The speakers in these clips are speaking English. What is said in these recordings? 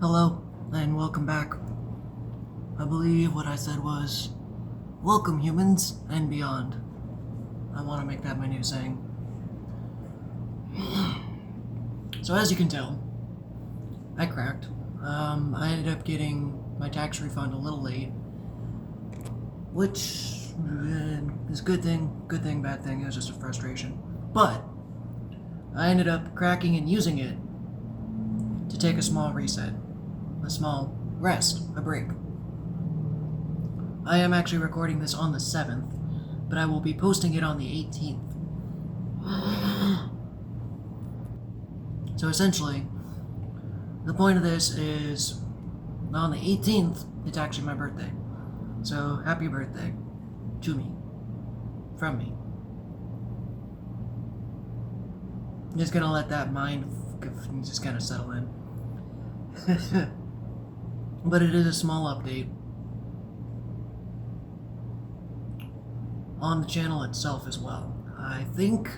Hello, and welcome back. I believe what I said was, welcome humans and beyond. I want to make that my new saying. So as you can tell, I cracked. I ended up getting my tax refund a little late, which is good thing, bad thing. It was just a frustration. But I ended up cracking and using it to take a small reset, a small rest, a break. I am actually recording this on the 7th, but I will be posting it on the 18th. So essentially, the point of this is, on the 18th, it's actually my birthday. So happy birthday to me, from me. I'm just gonna let that mind just kind of settle in. But it is a small update on the channel itself as well. I think,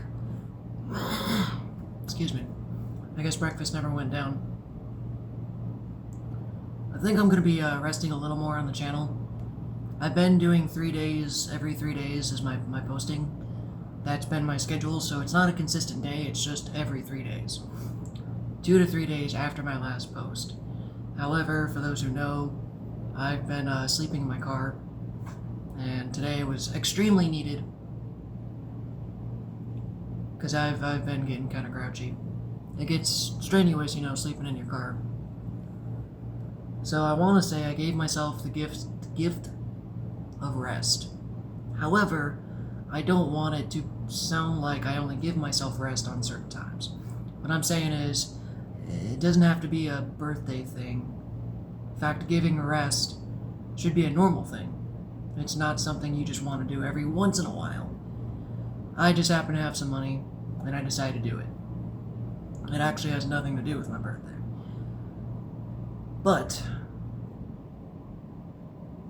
excuse me, I guess breakfast never went down. I think I'm going to be resting a little more on the channel. I've been doing 3 days, every 3 days is my posting. That's been my schedule, so it's not a consistent day, it's just every 3 days. 2 to 3 days after my last post. However, for those who know, I've been sleeping in my car, and today was extremely needed because I've been getting kind of grouchy. It gets strenuous, sleeping in your car. So I want to say I gave myself the gift of rest. However, I don't want it to sound like I only give myself rest on certain times. What I'm saying is, it doesn't have to be a birthday thing. In fact, giving rest should be a normal thing. It's not something you just want to do every once in a while. I just happen to have some money, and I decided to do it. It actually has nothing to do with my birthday. But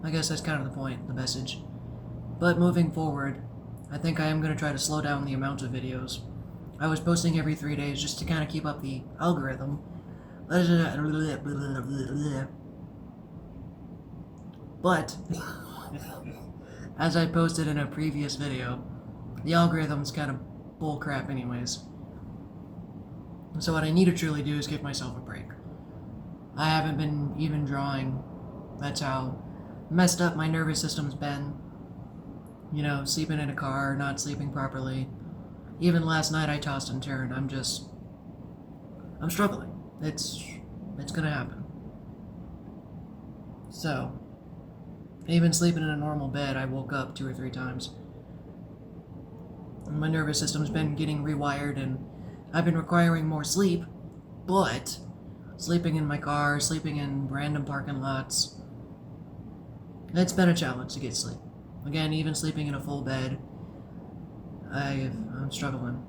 I guess that's kind of the point, the message. But moving forward, I think I am going to try to slow down the amount of videos. I was posting every 3 days just to kind of keep up the algorithm. But as I posted in a previous video, the algorithm's kind of bullcrap anyways. So what I need to truly do is give myself a break. I haven't been even drawing. That's how messed up my nervous system's been. Sleeping in a car, not sleeping properly. Even last night I tossed and turned. I'm struggling. It's gonna happen. So, even sleeping in a normal bed, I woke up 2 or 3 times. My nervous system's been getting rewired, and I've been requiring more sleep, but sleeping in my car, sleeping in random parking lots, it's been a challenge to get sleep. Again, even sleeping in a full bed, I'm struggling.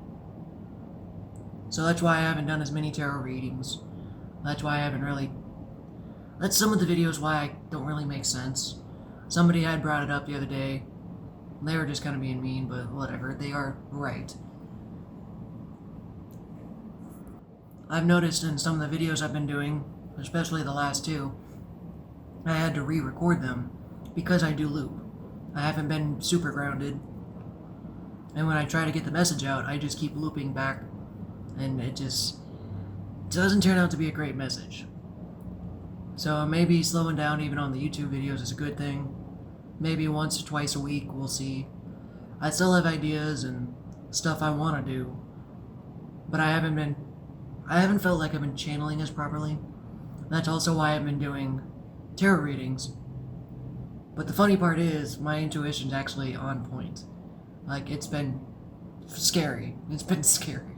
So that's why I haven't done as many tarot readings. That's why I haven't really... That's some of the videos why I don't really make sense. Somebody had brought it up the other day. They were just kind of being mean, but whatever. They are right. I've noticed in some of the videos I've been doing, especially the last 2, I had to re-record them because I do loop. I haven't been super grounded. And when I try to get the message out, I just keep looping back. And it just doesn't turn out to be a great message. So maybe slowing down even on the YouTube videos is a good thing. Maybe once or twice a week, we'll see. I still have ideas and stuff I want to do. But I haven't felt like I've been channeling as properly. That's also why I've been doing tarot readings. But the funny part is, my intuition's actually on point. Like, it's been scary. It's been scary.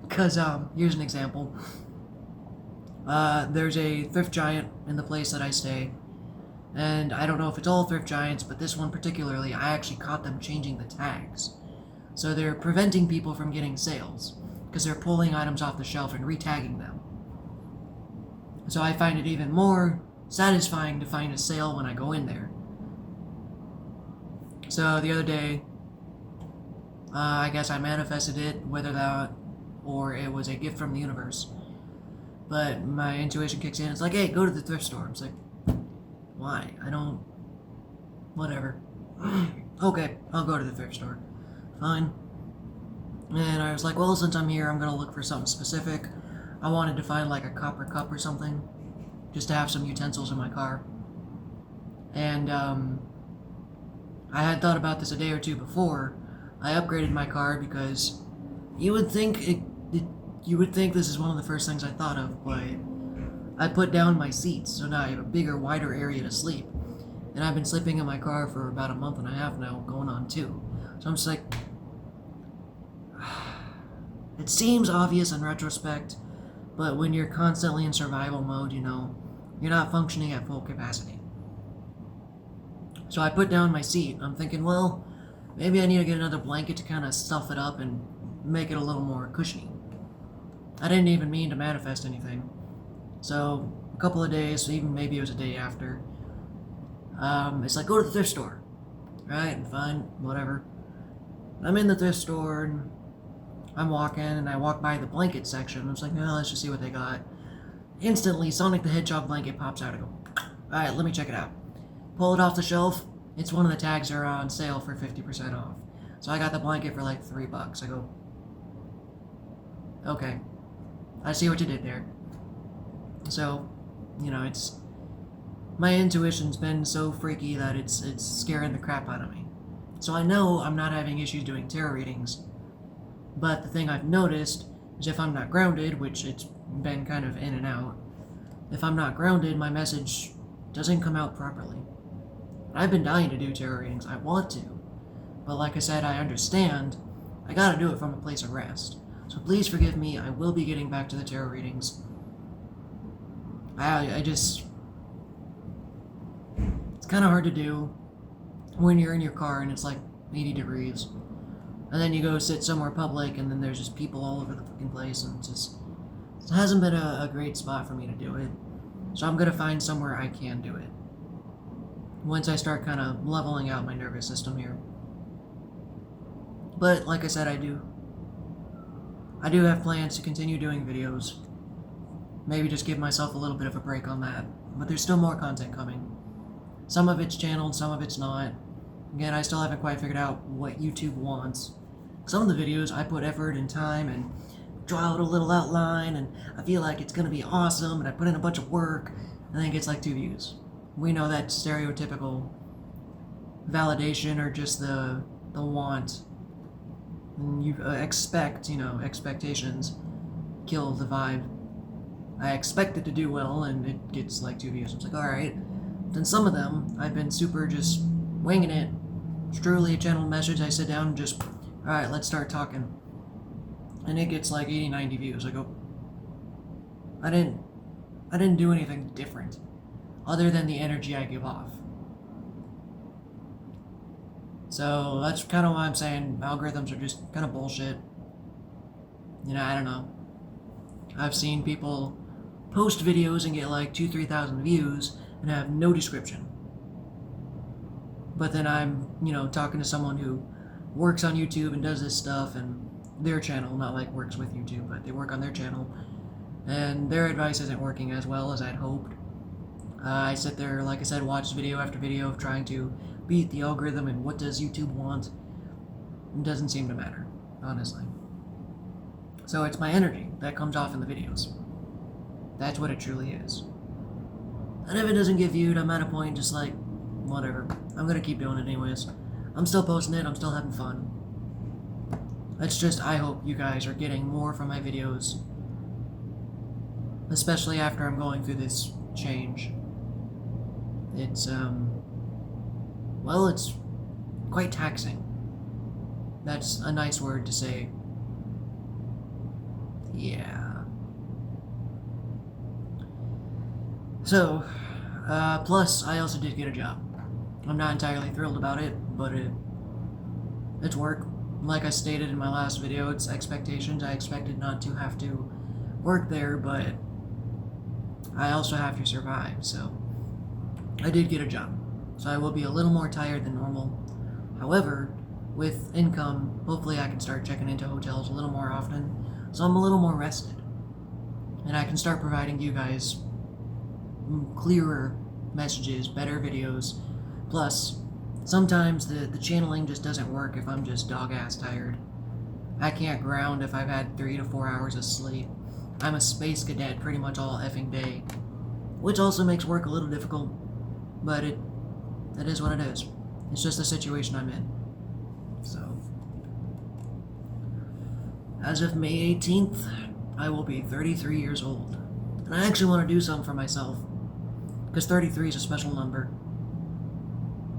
Because, here's an example. There's a thrift giant in the place that I stay. And I don't know if it's all thrift giants, but this one particularly, I actually caught them changing the tags. So they're preventing people from getting sales, because they're pulling items off the shelf and re-tagging them. So I find it even more satisfying to find a sale when I go in there. So the other day, I guess I manifested it, whether that or it was a gift from the universe. But my intuition kicks in. It's like, hey, go to the thrift store. I'm like, why? I don't... Whatever. Okay, I'll go to the thrift store. Fine. And I was like, well, since I'm here, I'm going to look for something specific. I wanted to find like a copper cup or something, just to have some utensils in my car. And I had thought about this a day or two before. I upgraded my car because you would think you would think this is one of the first things I thought of, but I put down my seats, so now I have a bigger, wider area to sleep. And I've been sleeping in my car for about a month and a half now, going on 2. So I'm just like, it seems obvious in retrospect, but when you're constantly in survival mode, you know, you're not functioning at full capacity. So I put down my seat. I'm thinking, well, maybe I need to get another blanket to kind of stuff it up and make it a little more cushiony. I didn't even mean to manifest anything. So a couple of days, even maybe it was a day after, it's like, go to the thrift store. Right, fine, whatever. I'm in the thrift store and I'm walking and I walk by the blanket section. I was like, no, let's just see what they got. Instantly, Sonic the Hedgehog blanket pops out. I go, alright, let me check it out. Pull it off the shelf. It's one of the tags that are on sale for 50% off. So I got the blanket for like $3. I go, okay, I see what you did there. So, you know, my intuition's been so freaky that it's scaring the crap out of me. So I know I'm not having issues doing tarot readings, but the thing I've noticed is if I'm not grounded, which it's been kind of in and out, if I'm not grounded, my message doesn't come out properly. I've been dying to do tarot readings. I want to, but like I said, I understand. I gotta do it from a place of rest. So please forgive me. I will be getting back to the tarot readings. I just... It's kind of hard to do when you're in your car and it's like 80 degrees. And then you go sit somewhere public and then there's just people all over the fucking place and it hasn't been a great spot for me to do it. So I'm going to find somewhere I can do it. Once I start kind of leveling out my nervous system here. But like I said, I do have plans to continue doing videos. Maybe just give myself a little bit of a break on that. But there's still more content coming. Some of it's channeled, some of it's not. Again, I still haven't quite figured out what YouTube wants. Some of the videos I put effort and time and draw out a little outline and I feel like it's gonna be awesome and I put in a bunch of work and then it gets like 2 views. We know that stereotypical validation or just the want. And you expect, expectations kill the vibe. I expect it to do well and it gets like 2 views. I was like, alright. Then some of them, I've been super just winging it. It's truly a channeled message. I sit down and just, alright, let's start talking. And it gets like 80, 90 views. I go, I didn't do anything different other than the energy I give off. So that's kind of why I'm saying algorithms are just kind of bullshit. I don't know. I've seen people post videos and get like 2,000-3,000 views and have no description. But then I'm, talking to someone who works on YouTube and does this stuff and their channel, not like works with YouTube, but they work on their channel, and their advice isn't working as well as I'd hoped. I sit there, like I said, watch video after video of trying to beat the algorithm and what does YouTube want. It doesn't seem to matter, honestly. So it's my energy that comes off in the videos. That's what it truly is. And if it doesn't get viewed, I'm at a point just like, whatever. I'm gonna keep doing it anyways. I'm still posting it, I'm still having fun. It's just, I hope you guys are getting more from my videos. Especially after I'm going through this change. It's, well, it's quite taxing. That's a nice word to say. Yeah. So, plus, I also did get a job. I'm not entirely thrilled about it, but it's work. Like I stated in my last video, it's expectations. I expected not to have to work there, but I also have to survive, so I did get a job. So I will be a little more tired than normal. However, with income, hopefully I can start checking into hotels a little more often, so I'm a little more rested. and I can start providing you guys clearer messages, better videos. Plus, sometimes the channeling just doesn't work if I'm just dog-ass tired. I can't ground if I've had 3 to 4 hours of sleep. I'm a space cadet pretty much all effing day, which also makes work a little difficult, but it is what it is. It's just the situation I'm in. So, as of May 18th, I will be 33 years old. And I actually want to do something for myself, because 33 is a special number.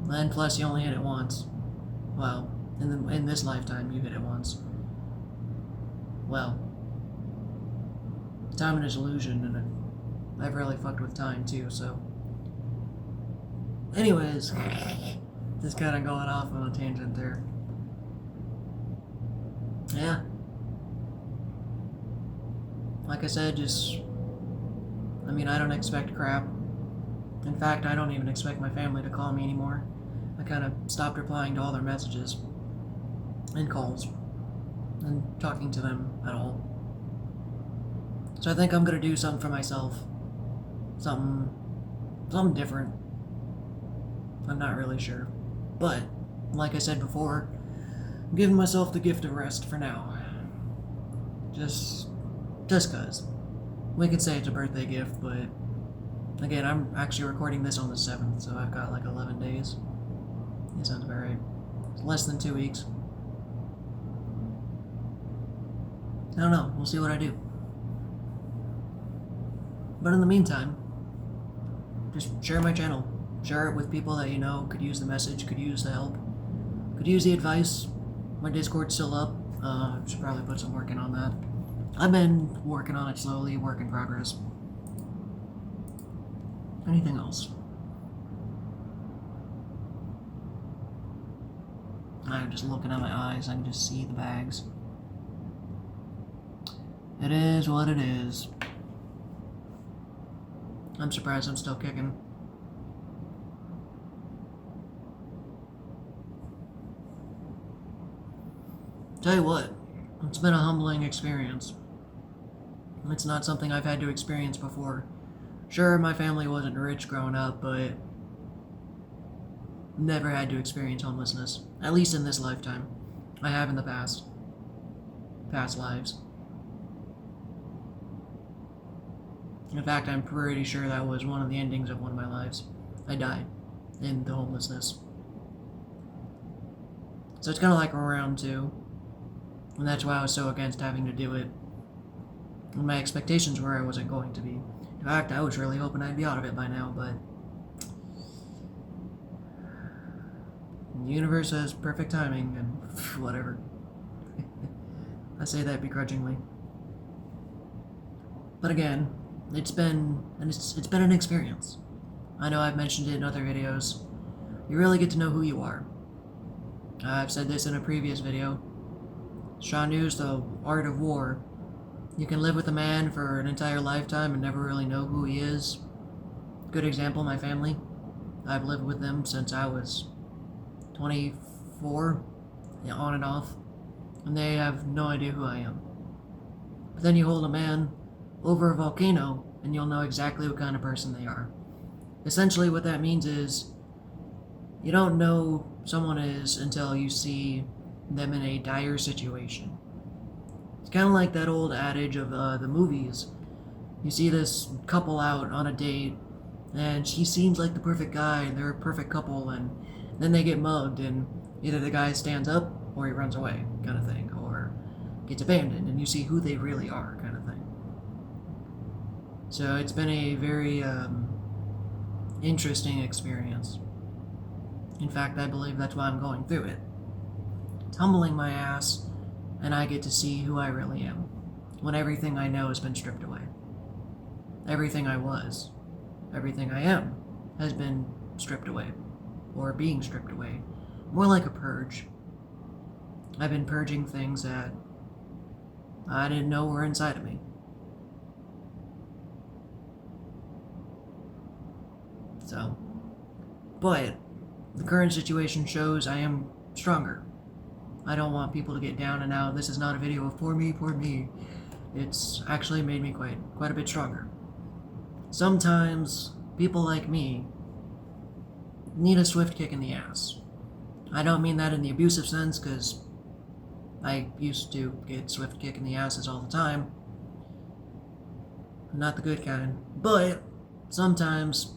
And plus, you only hit it once. Well, in this lifetime, you hit it once. Well, time is illusion, and I've really fucked with time too, so. Anyways, just kind of going off on a tangent there. Yeah. Like I said, I don't expect crap. In fact, I don't even expect my family to call me anymore. I kind of stopped replying to all their messages and calls and talking to them at all. So I think I'm gonna do something for myself. Something different. I'm not really sure. But, like I said before, I'm giving myself the gift of rest for now. Just cause. We could say it's a birthday gift, but again, I'm actually recording this on the 7th, so I've got like 11 days. That sounds about right. It's less than 2 weeks. I don't know, we'll see what I do. But in the meantime, just share my channel. Share it with people that you know could use the message, could use the help, could use the advice. My Discord's still up. Should probably put some work in on that. I've been working on it slowly, work in progress. Anything else? I'm just looking at my eyes, I can just see the bags. It is what it is. I'm surprised I'm still kicking. Tell you what, it's been a humbling experience. It's not something I've had to experience before. Sure, my family wasn't rich growing up, but never had to experience homelessness. At least in this lifetime. I have in the past lives. In fact, I'm pretty sure that was one of the endings of one of my lives. I died in the homelessness. So it's kind of like round 2. And that's why I was so against having to do it. And my expectations were I wasn't going to be. In fact, I was really hoping I'd be out of it by now, but the universe has perfect timing and whatever. I say that begrudgingly. But again, it's been an experience. I know I've mentioned it in other videos. You really get to know who you are. I've said this in a previous video. Shanu's The Art of War. You can live with a man for an entire lifetime and never really know who he is. Good example, my family. I've lived with them since I was 24, on and off, and they have no idea who I am. But then you hold a man over a volcano, and you'll know exactly what kind of person they are. Essentially, what that means is you don't know someone is until you see them in a dire situation. It's kind of like that old adage of the movies. You see this couple out on a date, and she seems like the perfect guy, and they're a perfect couple, and then they get mugged, and either the guy stands up or he runs away, kind of thing, or gets abandoned, and you see who they really are, kind of thing. So it's been a very interesting experience. In fact, I believe that's why I'm going through it. It's humbling my ass, and I get to see who I really am, when everything I know has been stripped away. Everything I was, everything I am, has been stripped away, or being stripped away. More like a purge. I've been purging things that I didn't know were inside of me. So, but the current situation shows I am stronger. I don't want people to get down and out. This is not a video of poor me, poor me. it's actually made me quite a bit stronger. Sometimes people like me need a swift kick in the ass. I don't mean that in the abusive sense, because I used to get swift kick in the asses all the time. Not the good kind. But sometimes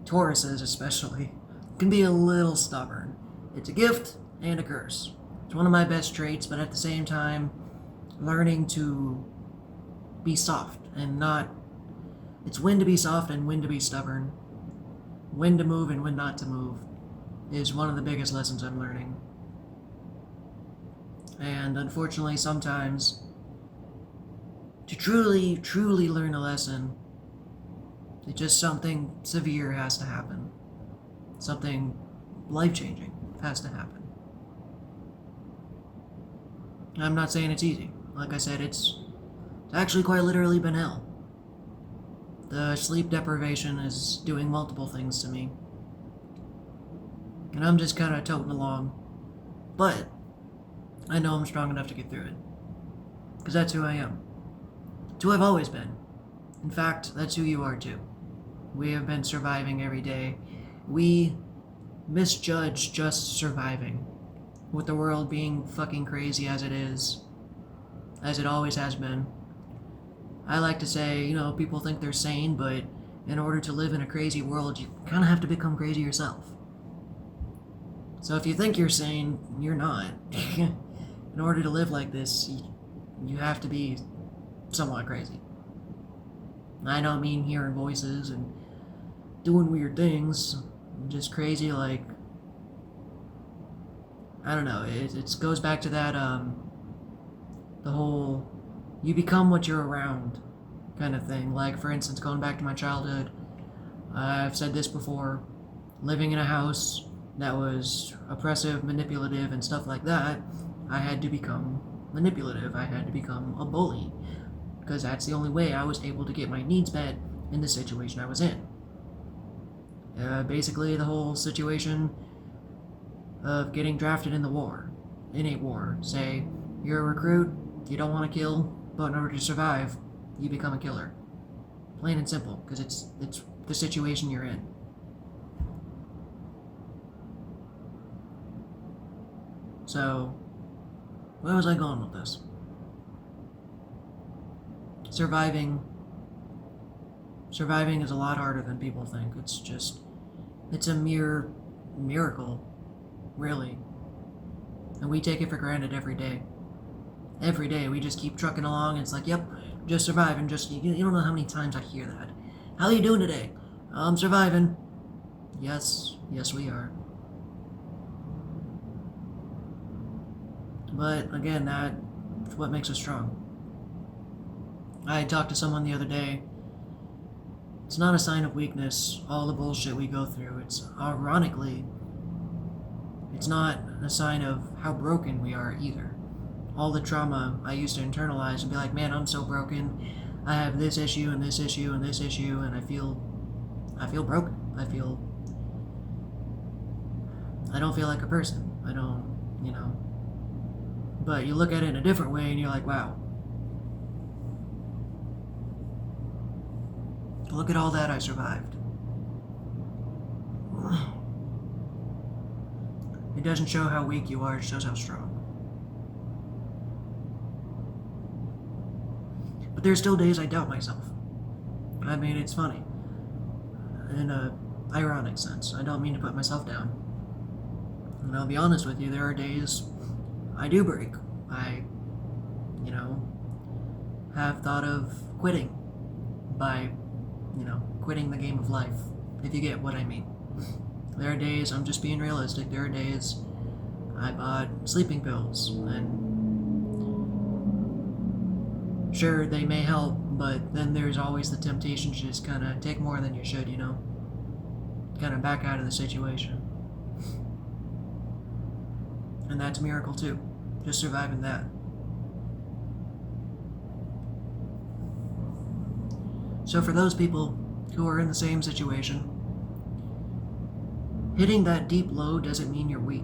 Tauruses especially can be a little stubborn. It's a gift and a curse. It's one of my best traits, but at the same time, learning to be soft and not... It's when to be soft and when to be stubborn. When to move and when not to move is one of the biggest lessons I'm learning. And unfortunately, sometimes, to truly learn a lesson, it's just something severe has to happen. Something life-changing has to happen. I'm not saying it's easy. Like I said, it's actually quite literally been hell. The sleep deprivation is doing multiple things to me. And I'm just kind of toting along. But I know I'm strong enough to get through it. Because that's who I am. It's who I've always been. In fact, that's who you are too. We have been surviving every day. We misjudge just surviving. With the world being fucking crazy as it is. As it always has been. I like to say, people think they're sane, but in order to live in a crazy world, you kind of have to become crazy yourself. So if you think you're sane, you're not. In order to live like this, you have to be somewhat crazy. I don't mean hearing voices and doing weird things. I'm just crazy like... I don't know, it goes back to that, the whole... You become what you're around kind of thing. Like, for instance, going back to my childhood, I've said this before, living in a house that was oppressive, manipulative, and stuff like that, I had to become manipulative. I had to become a bully. Because that's the only way I was able to get my needs met in the situation I was in. Basically, the whole situation of getting drafted in a war. Say, you're a recruit, you don't want to kill, but in order to survive, you become a killer. Plain and simple, because it's the situation you're in. So, where was I going with this? Surviving is a lot harder than people think. It's a mere miracle, really. And we take it for granted every day. Every day, we just keep trucking along, and it's like, yep, just surviving. You don't know how many times I hear that. How are you doing today? I'm surviving. Yes, we are. But again, that's what makes us strong. I talked to someone the other day. It's not a sign of weakness, all the bullshit we go through. Ironically, it's not a sign of how broken we are either. All the trauma I used to internalize and be like, man, I'm so broken. I have this issue and this issue and this issue, and I feel broken. I don't feel like a person. I don't. But you look at it in a different way and you're like, wow. Look at all that I survived. It doesn't show how weak you are, it shows how strong. But there's still days I doubt myself. I mean, it's funny. In a ironic sense. I don't mean to put myself down. And I'll be honest with you, there are days I do break. I, have thought of quitting by, quitting the game of life, if you get what I mean. There are days, I'm just being realistic, there are days I bought sleeping pills, and sure, they may help, but then there's always the temptation to just kind of take more than you should, kind of back out of the situation. And that's a miracle too, just surviving that. So for those people who are in the same situation, hitting that deep low doesn't mean you're weak.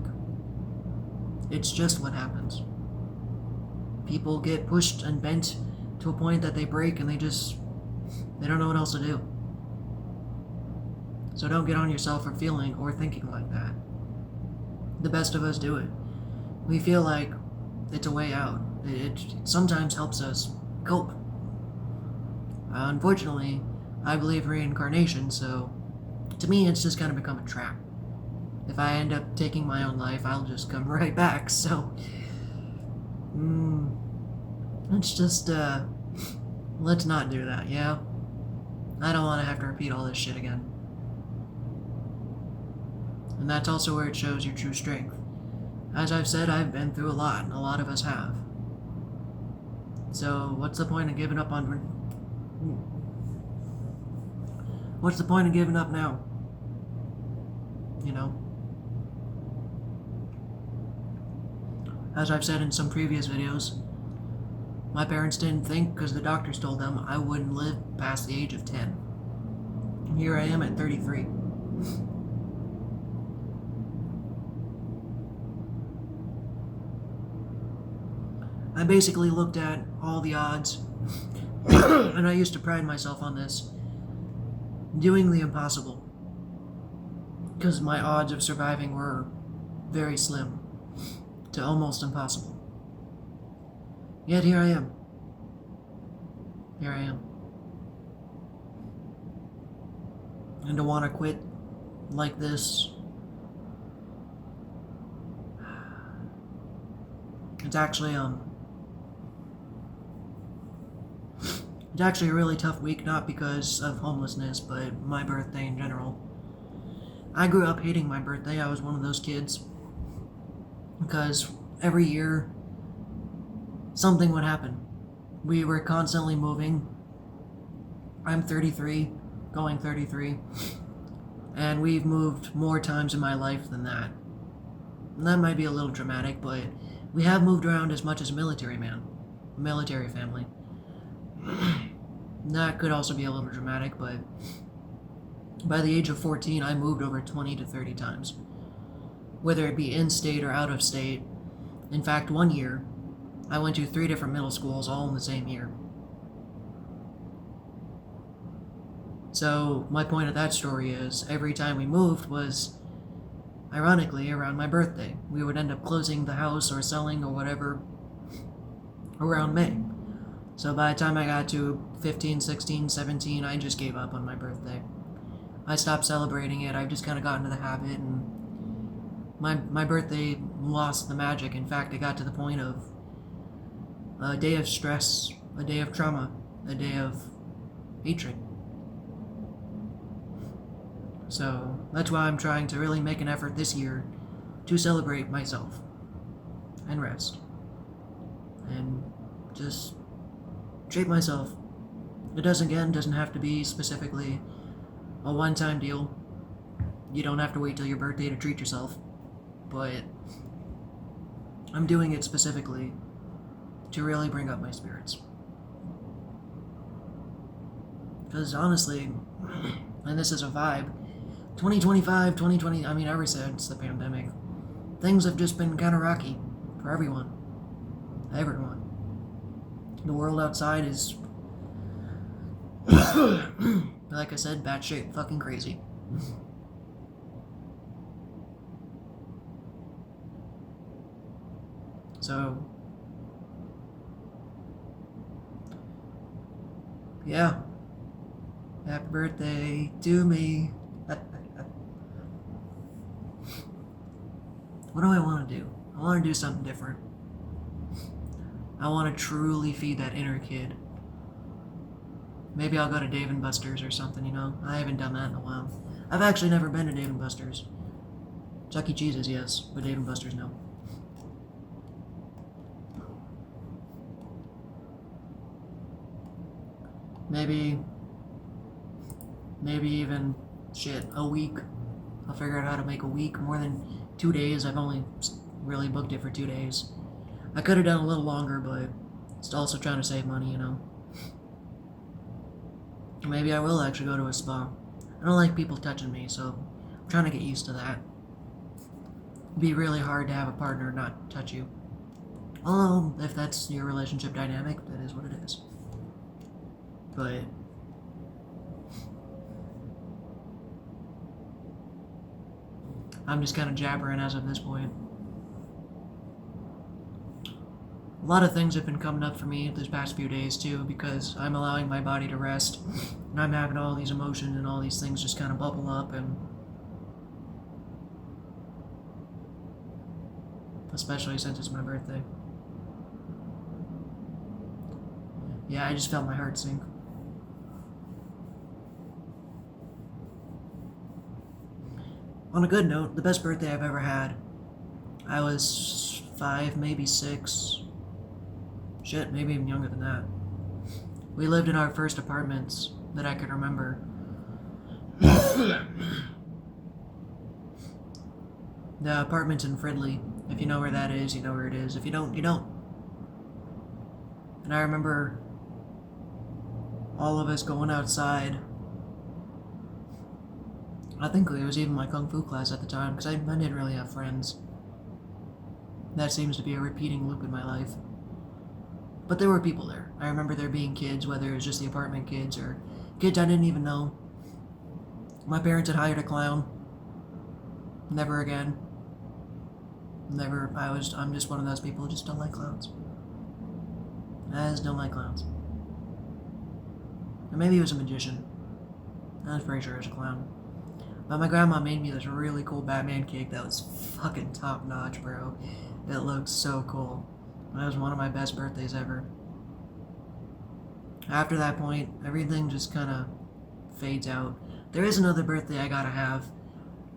It's just what happens. People get pushed and bent to a point that they break and they don't know what else to do. So don't get on yourself for feeling or thinking like that. The best of us do it. We feel like it's a way out. It sometimes helps us cope. Unfortunately, I believe reincarnation, so to me it's just kind of become a trap. If I end up taking my own life, I'll just come right back, so it's just, let's not do that, yeah? I don't want to have to repeat all this shit again. And that's also where it shows your true strength. As I've said, I've been through a lot of us have. So, what's the point of giving up on... What's the point of giving up now? You know? As I've said in some previous videos, my parents didn't think, because the doctors told them I wouldn't live past the age of 10. And here I am at 33. I basically looked at all the odds, and I used to pride myself on this, doing the impossible, because my odds of surviving were very slim to almost impossible. Yet here I am. Here I am. And to want to quit like this, it's actually a really tough week, not because of homelessness, but my birthday in general. I grew up hating my birthday. I was one of those kids, because every year something would happen. We were constantly moving. I'm 33, going 33, and we've moved more times in my life than that. And that might be a little dramatic, but we have moved around as much as a military family. That could also be a little dramatic, but by the age of 14, I moved over 20 to 30 times. Whether it be in-state or out of state. In fact, one year, I went to 3 different middle schools all in the same year. So, my point of that story is, every time we moved was, ironically, around my birthday. We would end up closing the house or selling or whatever around May. So by the time I got to 15, 16, 17, I just gave up on my birthday. I stopped celebrating it. I've just kind of gotten into the habit, and my birthday lost the magic. In fact, it got to the point of a day of stress, a day of trauma, a day of hatred. So that's why I'm trying to really make an effort this year to celebrate myself and rest and just treat myself. It doesn't have to be specifically a one-time deal. You don't have to wait till your birthday to treat yourself, but I'm doing it specifically to really bring up my spirits. Because honestly, and this is a vibe, 2025, 2020, I mean, ever since the pandemic, things have just been kind of rocky for everyone. Everyone. The world outside is, like I said, batshit fucking crazy. So, yeah. Happy birthday to me. What do I want to do? I want to do something different. I want to truly feed that inner kid. Maybe I'll go to Dave & Buster's or something, you know? I haven't done that in a while. I've actually never been to Dave & Buster's. Chuck E. Cheese's, yes, but Dave & Buster's, no. Maybe even, a week. I'll figure out how to make a week. More than 2 days. I've only really booked it for 2 days. I could have done a little longer, but it's also trying to save money, you know. Maybe I will actually go to a spa. I don't like people touching me, so I'm trying to get used to that. It'd be really hard to have a partner not touch you. If that's your relationship dynamic, that is what it is. But I'm just kind of jabbering as of this point. A lot of things have been coming up for me this past few days too, because I'm allowing my body to rest, and I'm having all these emotions and all these things just kind of bubble up, and especially since it's my birthday. Yeah, I just felt my heart sink. On a good note, the best birthday I've ever had. I was 5, maybe 6. Shit, maybe even younger than that. We lived in our first apartments that I could remember. The apartments in Fridley. If you know where that is, you know where it is. If you don't, you don't. And I remember all of us going outside. I think it was even my Kung Fu class at the time, because I didn't really have friends. That seems to be a repeating loop in my life. But there were people there. I remember there being kids, whether it was just the apartment kids or kids I didn't even know. My parents had hired a clown. Never again. Never. I'm just one of those people who just don't like clowns. I just don't like clowns. Or maybe he was a magician. I was pretty sure he was a clown. But my grandma made me this really cool Batman cake that was fucking top notch, bro. It looked so cool. That was one of my best birthdays ever. After that point, everything just kind of fades out. There is another birthday I gotta have.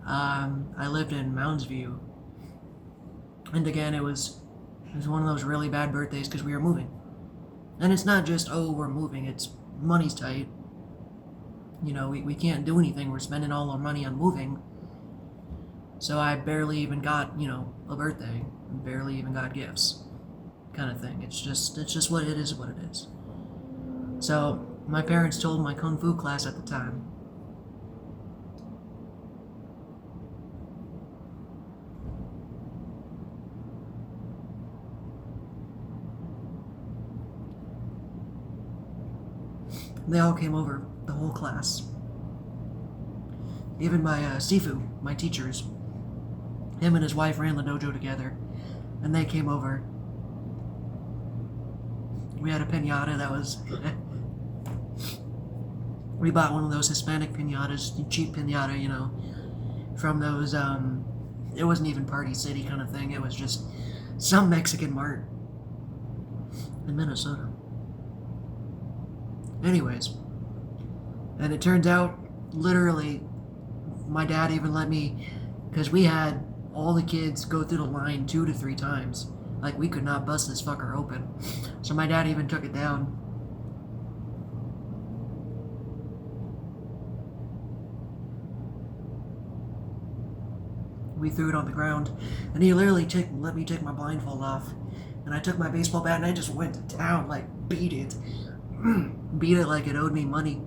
I lived in Mounds View. And again, it was one of those really bad birthdays because we were moving. And it's not just, oh, we're moving, it's money's tight. You know, we can't do anything. We're spending all our money on moving. So I barely even got, a birthday. Barely even got gifts. Kind of thing. It's just what it is, what it is. So my parents told my Kung Fu class at the time. They all came over, the whole class. Even my Sifu, my teachers. Him and his wife ran the dojo together, and they came over. We had a piñata that was... we bought one of those Hispanic piñatas, cheap piñata, from those, it wasn't even Party City kind of thing. It was just some Mexican mart in Minnesota. Anyways, and it turns out, literally, my dad even let me, because we had all the kids go through the line 2 to 3 times. Like, we could not bust this fucker open. So my dad even took it down. We threw it on the ground, and he literally let me take my blindfold off. And I took my baseball bat and I just went to town, like, beat it. Beat it like it owed me money.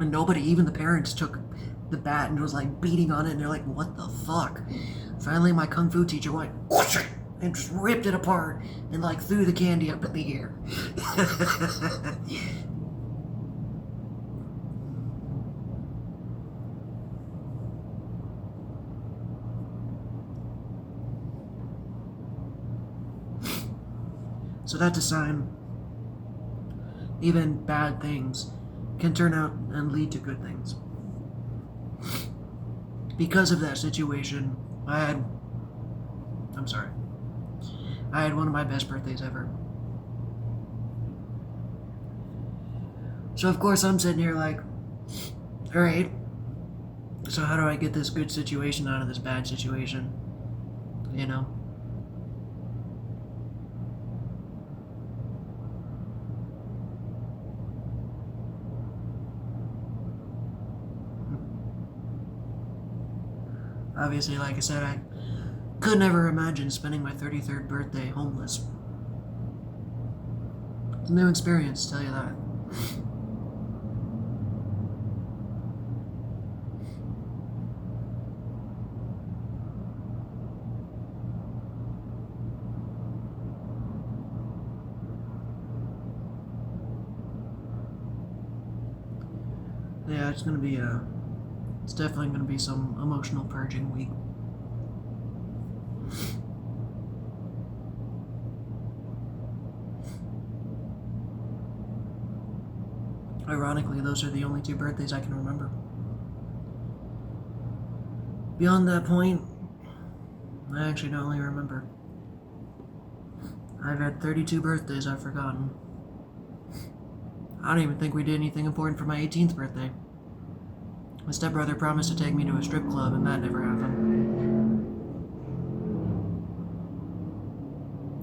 And nobody, even the parents, took the bat and was like beating on it, and they're like, what the fuck? Finally my Kung Fu teacher went whoosh, and just ripped it apart and like threw the candy up in the air. So that's a sign. Even bad things can turn out and lead to good things. Because of that situation, I had one of my best birthdays ever. So of course I'm sitting here like, alright, so how do I get this good situation out of this bad situation? Obviously, like I said, I could never imagine spending my 33rd birthday homeless. It's a new experience, to tell you that. Yeah, it's definitely gonna be some emotional purging week. Ironically, those are the only 2 birthdays I can remember. Beyond that point, I actually don't really remember. I've had 32 birthdays I've forgotten. I don't even think we did anything important for my 18th birthday. My stepbrother promised to take me to a strip club, and that never happened.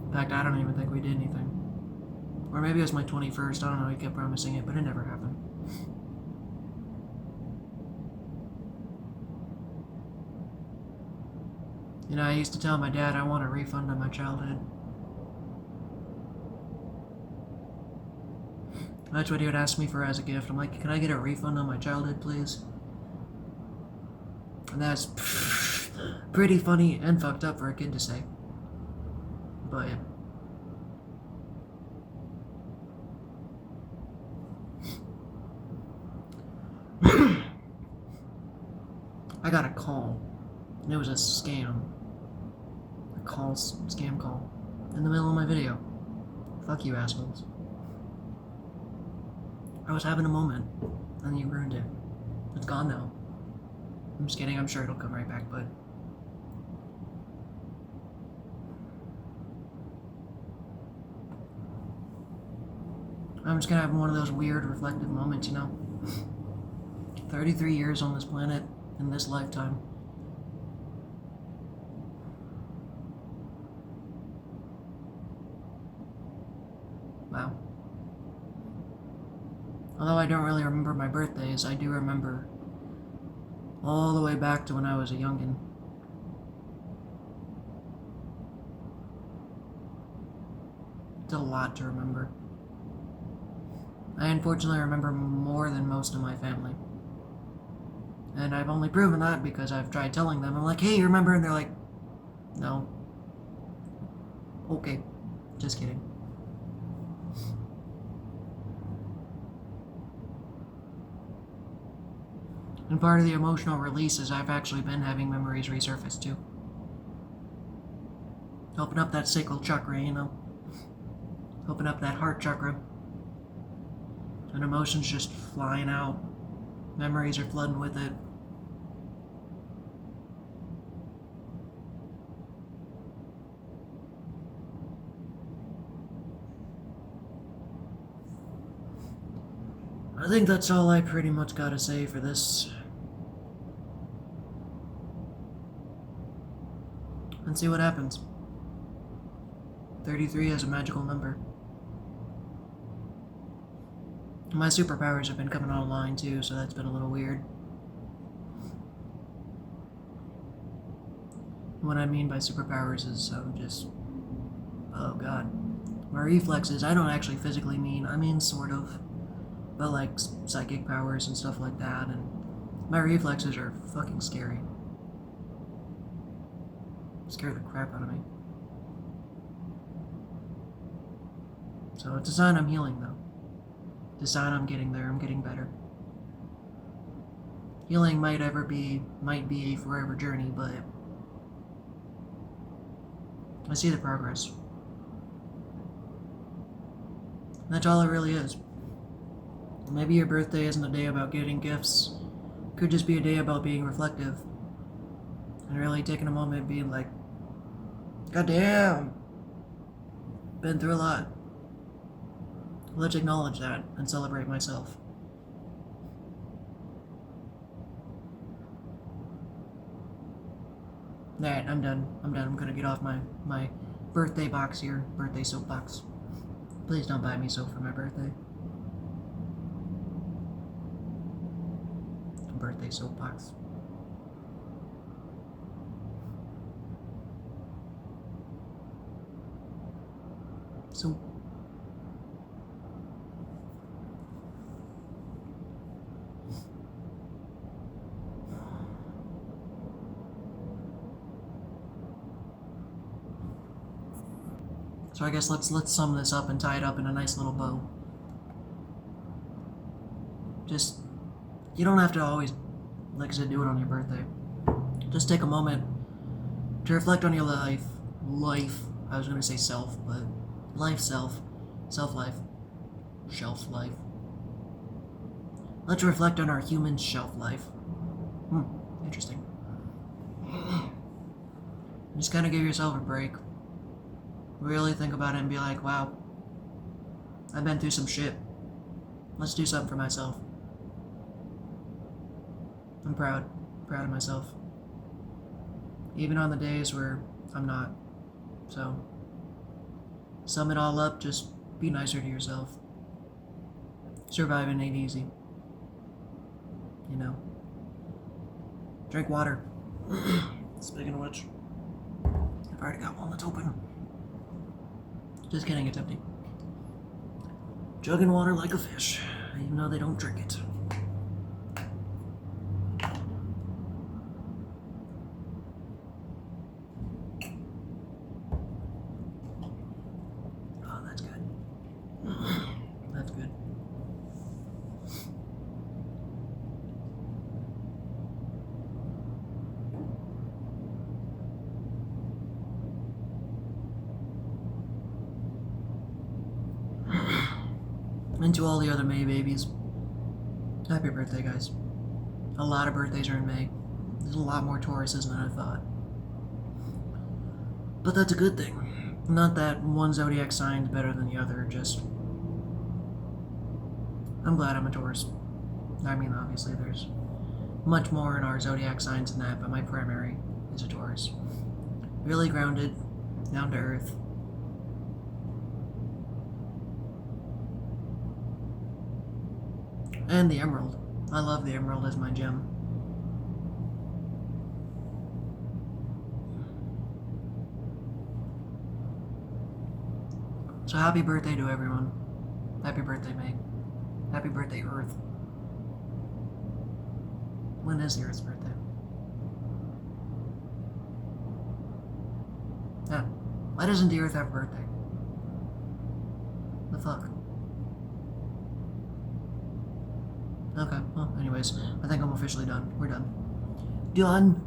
In fact, I don't even think we did anything. Or maybe it was my 21st, I don't know, he kept promising it, but it never happened. You know, I used to tell my dad I want a refund on my childhood. That's what he would ask me for as a gift. I'm like, can I get a refund on my childhood, please? And that's pretty funny and fucked up for a kid to say. But yeah. I got a call, and it was a scam. Scam call, in the middle of my video. Fuck you, assholes. I was having a moment, and you ruined it. It's gone now. I'm just kidding, I'm sure it'll come right back, but... I'm just gonna have one of those weird reflective moments, you know? 33 years on this planet, in this lifetime. Wow. Although I don't really remember my birthdays, I do remember all the way back to when I was a youngin'. It's a lot to remember. I unfortunately remember more than most of my family. And I've only proven that because I've tried telling them, I'm like, hey, you remember? And they're like, no. Okay, just kidding. And part of the emotional release is I've actually been having memories resurface too. Open up that sacral chakra, you know? Open up that heart chakra. And emotions just flying out. Memories are flooding with it. I think that's all I pretty much gotta say for this. And see what happens. 33 is a magical number. My superpowers have been coming online too, so that's been a little weird. What I mean by superpowers is just... oh god. My reflexes, I don't actually physically mean, I mean sort of. But like psychic powers and stuff like that, and my reflexes are fucking scary. Scare the crap out of me. So it's a sign I'm healing though. It's a sign I'm getting there, I'm getting better. Healing might be a forever journey, but I see the progress. That's all it really is. Maybe your birthday isn't a day about getting gifts. It could just be a day about being reflective. And really taking a moment and being like, God damn, been through a lot. Let's acknowledge that and celebrate myself. Alright, I'm done. I'm gonna get off my birthday box here. Birthday soapbox. Please don't buy me soap for my birthday. Birthday soapbox. So I guess let's sum this up and tie it up in a nice little bow. Just You don't have to always, like I said, do it on your birthday. Just take a moment to reflect on your life. I was going to say self, but self-life, shelf life. Let's reflect on our human shelf life. Interesting. Just kind of give yourself a break. Really think about it and be like, wow, I've been through some shit. Let's do something for myself. I'm proud of myself. Even on the days where I'm not. So, sum it all up, just be nicer to yourself. Surviving ain't easy. You know. Drink water. Speaking of which, I've already got one that's open. Just kidding, it's empty. Chugging water like a fish, even though they don't drink it. Oh, that's good. That's good. And to all the other May babies, happy birthday, guys. A lot of birthdays are in May. There's a lot more Tauruses than I thought. But that's a good thing. Not that one zodiac sign's better than the other, just... I'm glad I'm a Taurus. I mean, obviously there's much more in our zodiac signs than that, but my primary is a Taurus. Really grounded, down to earth. And the emerald. I love the emerald as my gem. So happy birthday to everyone. Happy birthday, May. Happy birthday, Earth. When is the Earth's birthday? Yeah. Why doesn't the Earth have a birthday? The fuck? Okay, well, anyways, I think I'm officially done. We're done. Done!